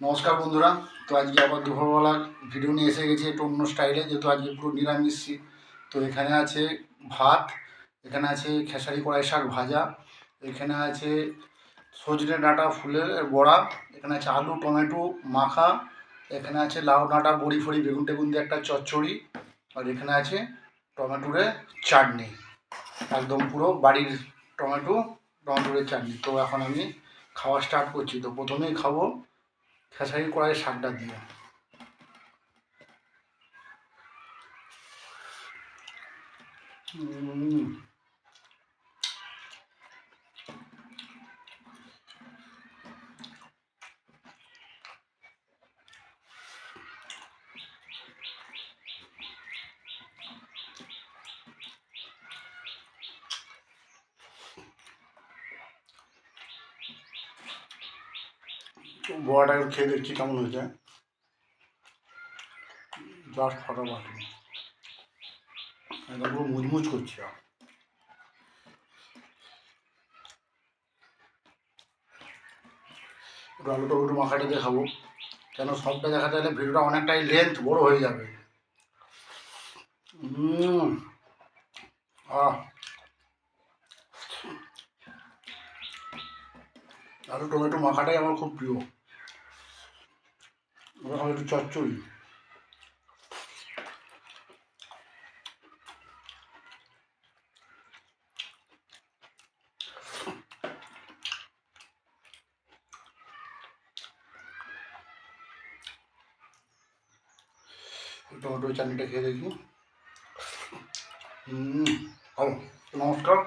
নমস্কার বন্ধুরা। তো আজকে আবার দুপুরবেলার ভিডিও নিয়ে এসে গেছি একটু অন্য স্টাইলে, যেহেতু আজকে পুরো নিরামিষ। তো এখানে আছে ভাত, এখানে আছে খেসারি কড়াই শাক ভাজা, এখানে আছে সজনে ডাঁটা ফুলের বড়া, এখানে আছে আলু টমেটো মাখা, এখানে আছে লাউ ডাঁটা বড়ি ফড়ি বেগুন টেগুন দিয়ে একটা চচ্চড়ি, আর এখানে আছে টমেটোরে চাটনি, একদম পুরো বাড়ির টমেটোরের চাটনি। তো এখন আমি খাওয়া স্টার্ট করছি। তো প্রথমেই খাবো খেসারি কড়াইয়ের শাকটা দিয়ে। বড়াটা একটু খেয়ে দেখছি কেমন হয়েছে। জাস্ট ফাটাফাটি, একদম পুরো মুচমুচ করছে। একটু আলু টমেটো মাখাটা দিয়ে খাবো, কেন সবটা দেখাতে গেলে ভিডিওটা অনেকটাই লেন্থ বড় হয়ে যাবে। আহ আলু টমেটো মাখাটাই আমার খুব প্রিয়। এখন একটু চচ্চড়ি। টমেটো চাটনিটা খেয়ে দেখি। ভালো। নমস্কার।